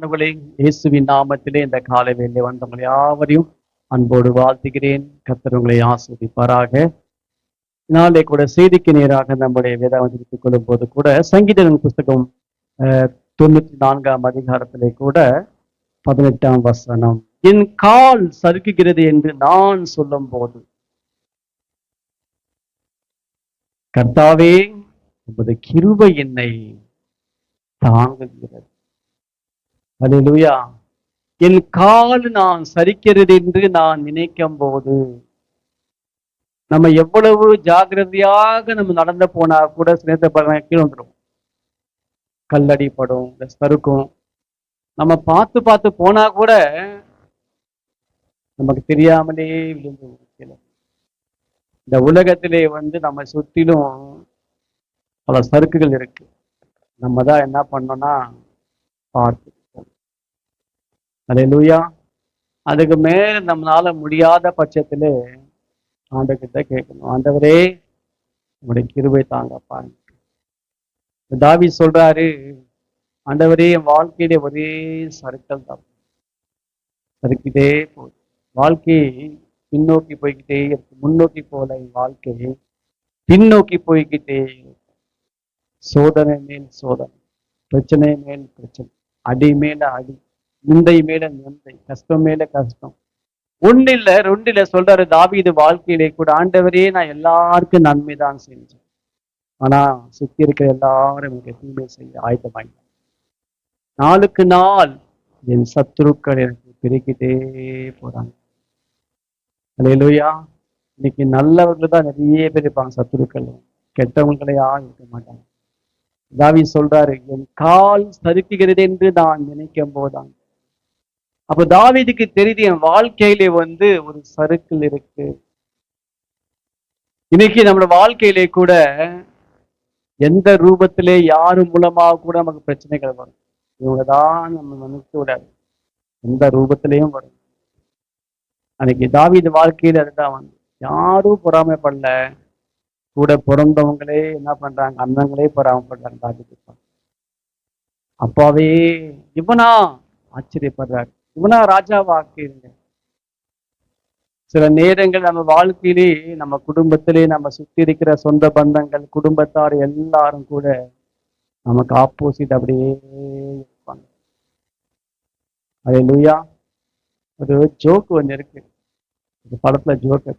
பிரியமானவர்களே, இயேசுவின் நாமத்திலே இந்த காலை வேளையிலே வந்தவங்களை யாவரையும் அன்போடு வாழ்த்துகிறேன். கர்த்தர் உங்களை ஆசீர்வதிப்பாராக. நாளை கூட செய்திக்கு நேராக நம்முடைய வேதாகமத்தை கொள்ளும் போது கூட சங்கீதங்களின் புஸ்தகம் 94ஆம் அதிகாரத்திலே கூட 18ஆம் வசனம், என் கால் சறுக்குகிறது என்று நான் சொல்லும் போது, கர்த்தாவே உமது கிருபை என்னை தாங்குகிறது. அல்லேலூயா. என் கால் நான் சரிக்கிறது என்று நான் நினைக்கும் போது, நம்ம எவ்வளவு ஜாக்கிரதையாக நம்ம நடந்து போனா கூட சில கீழே வந்துடும், கல்லடிப்படும், சறுக்கும். நம்ம பார்த்து பார்த்து போனா கூட நமக்கு தெரியாமலே விழுந்து கீழே. இந்த உலகத்திலே நம்ம சுற்றிலும் பல சறுக்குகள் இருக்கு. நம்ம தான் என்ன பண்ணோம்னா பார்த்து, அல்லேலூயா. அதுக்கு மேல நம்மளால முடியாத பட்சத்திலே ஆண்டவர்கிட்ட கேட்கணும், ஆண்டவரே உங்களுடைய கிருபை தாங்கப்பா. தாவீது சொல்றாரு, ஆண்டவரே என் வாழ்க்கையிலே ஒரே சறுக்கல் தான், சறுக்கிட்டே போகுது. வாழ்க்கை பின்னோக்கி போய்கிட்டே இருக்கு, முன்னோக்கி போல என் வாழ்க்கை பின்னோக்கி போய்கிட்டே இருக்கு. சோதனை மேல் சோதனை, பிரச்சனை மேல் பிரச்சனை, அடி மேல அடி, நிந்தை மேல நிந்தை, கஷ்டம் மேல கஷ்டம். ஒன்னு இல்ல ரெண்டு இல்ல சொல்றாரு தாவீது வாழ்க்கையிலே கூட, ஆண்டவரே நான் எல்லாருக்கும் நன்மைதான் செஞ்சேன், ஆனா சுத்தி இருக்கிற எல்லாரும் எனக்கு தீமை செய்ய ஆயத்தமாயிட்டாங்க. நாளுக்கு நாள் என் சத்துருக்கள் எனக்கு பெருக்கிட்டே போறாங்க. அல்லேலூயா. இன்னைக்கு நல்லவர்கள் தான் நிறைய பேர் இருப்பாங்க, சத்துருக்கள் கெட்டவங்களே யாரும் இருக்க மாட்டாங்க. தாவீது சொல்றாரு, என் கால் சறுக்குகிறது என்று நான் நினைக்கும் போதான். அப்ப தாவீதுக்கு தெரியுது, என் வாழ்க்கையிலே ஒரு சறுக்கல் இருக்கு. இன்னைக்கு நம்மளோட வாழ்க்கையிலே கூட எந்த ரூபத்திலே யாரு மூலமாக கூட நமக்கு பிரச்சனைகள் வரும். இவங்கதான் நம்ம நினைக்க கூடாது, எந்த ரூபத்திலையும் வரும். அன்னைக்கு தாவீது வாழ்க்கையில அதுதான் யாரும் பொறாமைப்படல, கூட பிறந்தவங்களே என்ன பண்றாங்க, அண்ணங்களே பொறாமைப்படுறாங்க. தாவீது அப்பாவே இவனா ஆச்சரியப்படுறாரு, இவனா ராஜாவாக்கிருங்க. சில நேரங்கள் நம்ம வாழ்க்கையிலே, நம்ம குடும்பத்திலே, நம்ம சுற்றி இருக்கிற சொந்த பந்தங்கள், குடும்பத்தார் எல்லாரும் கூட நமக்கு ஆப்போசிட் அப்படியே இருப்பாங்க. அல்லேலூயா. ஒரு ஜோக்கு ஒன்று இருக்கு, ஒரு படத்துல ஜோக்கு,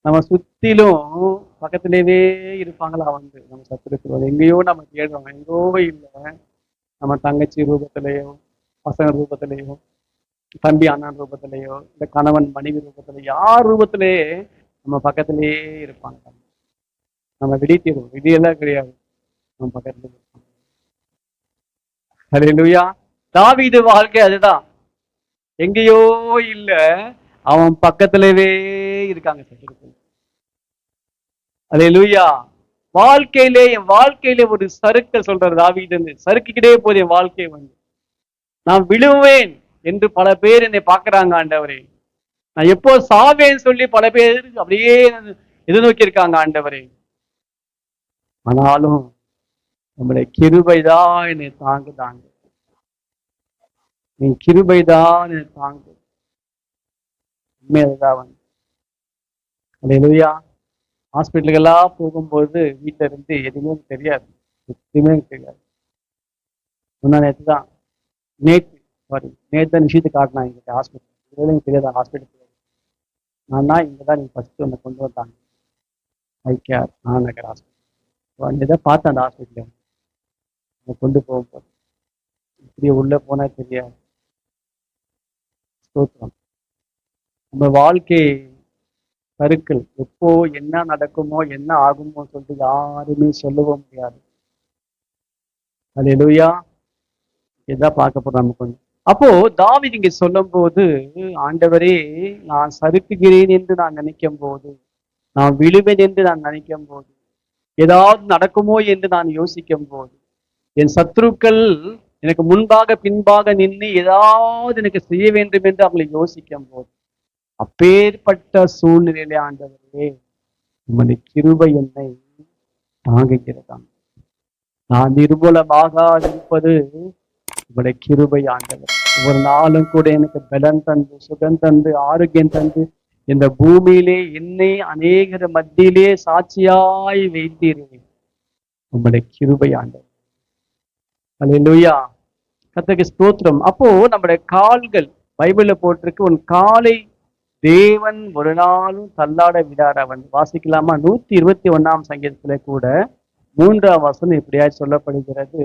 நம்ம சுத்திலும் பக்கத்திலேயே இருப்பாங்களா நம்ம சத்துருக்கள். எங்கேயோ நம்ம தேடுறோம், எங்கோ இல்லை, நம்ம தங்கச்சி ரூபத்திலேயோ, பசங்க ரூபத்திலேயோ, தம்பி அண்ணன் ரூபத்திலேயோ, இந்த கணவன் மனைவி ரூபத்திலேயோ, யார் ரூபத்திலேயே நம்ம பக்கத்திலேயே இருப்பாங்க. நம்ம விடித்திடுவோம், விடியெல்லாம் கிடையாது, நம்ம பக்கத்துல இருப்பாங்க. அல்லேலூயா. தாவீது வாழ்க்கை அதுதான், எங்கேயோ இல்ல, அவன் பக்கத்திலேயே இருக்காங்க சத்துருக்கள். அல்லேலூயா. வாழ்க்கையிலே, என் வாழ்க்கையிலே ஒரு சறுக்கல் சொல்றாரு தாவீது, சறுக்கிக்கிட்டே போது என் வாழ்க்கை நான் விழுவேன் என்று பல பேர் என்னை பார்க்கறாங்க ஆண்டவரே. நான் எப்போ சாவேன்னு சொல்லி பல பேர் அப்படியே எதிர்நோக்கி இருக்காங்க ஆண்டவரே. ஆனாலும் நம்முடைய கிருபைதான் என்னை தாங்குதாங்க, என் கிருபைதான் என்னை தாங்கு. உண்மையதான். அல்லேலூயா. ஹாஸ்பிட்டலுக்கெல்லாம் போகும்போது வீட்டுல இருந்து எதுவுமே தெரியாது, எதுவுமே தெரியாது. முன்னா நேற்று விஷயத்தை காட்டினா எங்கிட்ட ஹாஸ்பிட்டல், இதுவரையும் தெரியாதா ஹாஸ்பிட்டல், நான் தான் இங்கதான் நீங்க ஃபர்ஸ்ட் ஒன்று கொண்டு வந்தாங்க, ஐக்கியார் நகர் ஹாஸ்பிட்டல். இதை பார்த்தேன் அந்த ஹாஸ்பிட்டல் கொண்டு போகும்போது, இப்படி உள்ள போனா தெரியாது. ஸ்தோத்திரம். நம்ம வாழ்க்கை சறுக்கல், எப்போ என்ன நடக்குமோ என்ன ஆகுமோ சொல்லிட்டு யாருமே சொல்லவும் முடியாது. அல்லேலூயா. இதான் பார்க்க போறோம் நம்ம கொஞ்சம். அப்போ தாவீது இங்க சொல்லும் போது, ஆண்டவரே நான் சறுக்குகிறேன் என்று நான் நினைக்கும் போது, நான் விழுவேன் என்று நான் நினைக்கும் போது, ஏதாவது நடக்குமோ என்று நான் யோசிக்கும் போது, என் சத்துருக்கள் எனக்கு முன்பாக பின்பாக நின்று ஏதாவது எனக்கு செய்ய வேண்டும் என்று அவங்களை யோசிக்கும் போது, அப்பேற்பட்ட சூழ்நிலையிலே ஆண்டவரே உம்முடைய கிருபை என்னை தாங்குகிறதாம். நான் நிர்மூலமாக இருப்பது உங்களுடைய கிருபை ஆண்டவர். ஒவ்வொரு நாளும் கூட எனக்கு பலன் தந்து, சுகம் தந்து, ஆரோக்கியம் தந்து, இந்த பூமியிலே என்னை அநேகர் மத்தியிலே சாட்சியாய் வைத்தீர்கள். உங்களுடைய கிருபை ஆண்டவர். அல்லேலூயா. கர்த்தருக்கு ஸ்தோத்திரம். அப்போ நம்முடைய கால்கள், பைபிள்ல போட்டிருக்கு, உன் காலை தேவன் ஒரு நாளும் தள்ளாட விடார். அவன் வாசிக்கலாமா? 121ஆம் சங்கீதத்துல கூட 3ஆம் வசனம் இப்படியா சொல்லப்படுகிறது,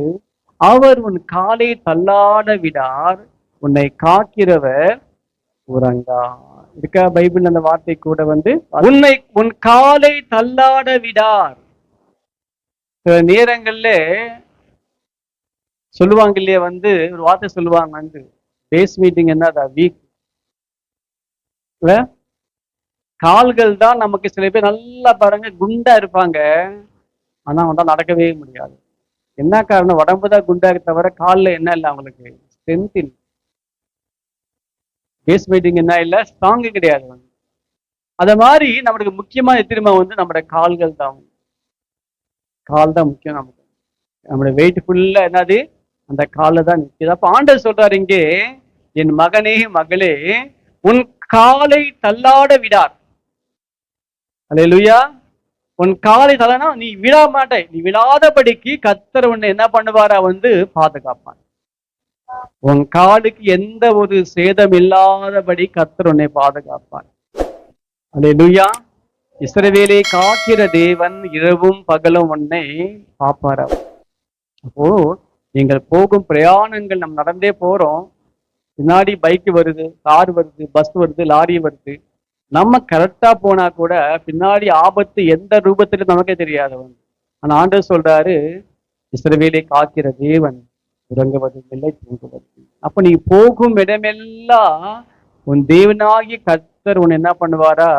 அவர் உன் காலை தள்ளாட விடார், உன்னை காக்கிறவர் உறங்கா. இருக்கா பைபிள் அந்த வார்த்தை கூட உன்னை உன் காலை தள்ளாட விடார். சில நேரங்கள்ல சொல்லுவாங்க இல்லையா, ஒரு வார்த்தை சொல்லுவாங்க, பேஸ் மீட்டிங் என்னதா வீக். கால்கள் தான் நமக்கு, சில பேர் நல்லா பாருங்க குண்டா இருப்பாங்க, ஆனா அவன் நடக்கவே முடியாது. என்ன காரணம்? உடம்புதான் குண்டா தவிர காலில் என்ன இல்லை, அவங்களுக்கு ஸ்ட்ரென்த் இல்லை. பேஸ் மீட்டிங் என்ன இல்லை, ஸ்ட்ராங்கு கிடையாது. அத மாதிரி நம்மளுக்கு முக்கியமா திரும்ப நம்முடைய கால்கள் தான். கால் தான் முக்கியம் நமக்கு. நம்முடைய வெயிட் ஃபுல்லா என்னது, அந்த காலில் தான் நிற்கிது. அப்ப ஆண்டவர் சொல்றாரு இங்கே, என் மகனே மகளே, உன் காலை தள்ளாட விடார். அல்லேலூயா. உன் காலை தள்ளனா நீ விழ மாட்டே. நீ விழாதபடிக்கு கர்த்தர் உன்னை என்ன பண்ணுவாரா பாதுகாப்பான். உன் காலுக்கு எந்த ஒரு சேதம் இல்லாதபடி கர்த்தர் உன்னை பாதுகாப்பான். அல்லேலூயா. இஸ்ரவேலை காக்கிற தேவன் இரவும் பகலும் உன்னை காப்பார். அப்போ நீங்கள் போகும் பிரயாணங்கள், நம்ம நடந்தே போறோம், பின்னாடி பைக் வருது, கார் வருது, பஸ் வருது, லாரி வருது. நம்ம கரெக்டா போனா கூட பின்னாடி ஆபத்து எந்த ரூபத்திலும் நமக்கே தெரியாது. ஆனா ஆண்டவர் சொல்றாரு, இஸ்ரவேலை காக்கிற தேவன் உறங்குவதும் இல்லை, தூங்குவதும். அப்ப நீ போகும் இடமெல்லாம் உன் தேவனாகிய கர்த்தர் உன்னை என்ன பண்ணுவாரா?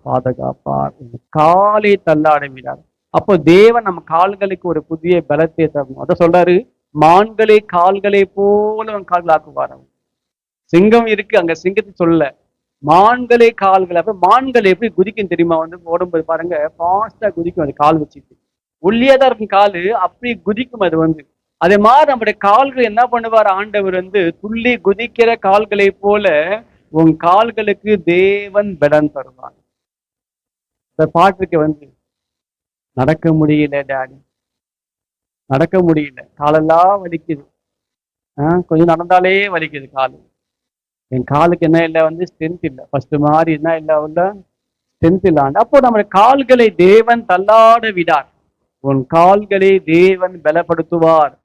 பாதுகாப்பார். காலை தள்ளாட விடார். அப்போ தேவன் நம்ம கால்களுக்கு ஒரு புதிய பலத்தை தரணும். அத சொல்றாரு, மான்களை கால்களை போல உன் கால்கள் ஆக்குவார். சிங்கம் இருக்கு அங்க, சிங்கத்தை சொல்ல, மான்களே கால்கள். அப்ப மான்கள் எப்படி குதிக்கும் தெரியுமா? ஓடும்போது பாருங்க, ஃபாஸ்டா குதிக்கும். அது கால் வச்சுட்டு ஒல்லியாதான் இருக்கும் காலு, அப்படி குதிக்கும் அது. அதே மாதிரி நம்முடைய கால்கள் என்ன பண்ணுவார் ஆண்டவர்? துள்ளி குதிக்கிற கால்களை போல உன் கால்களுக்கு தேவன் பலன் தருவார். இந்த பாட்டுக்கு நடக்க முடியல டாடி, நடக்க முடியல, காலெல்லாம் வலிக்குது, கொஞ்சம் நடந்தாலே வலிக்குது காலு. என் காலுக்கு என்ன இல்லை, ஸ்ட்ரென்த் இல்லை, ஃபர்ஸ்ட் மாதிரி என்ன இல்லை, ஸ்ட்ரென்த் இல்லாண்டு. அப்போ நம்முடைய கால்களை தேவன் தள்ளாட விடார். உன் கால்களை தேவன் பலப்படுத்துவார்.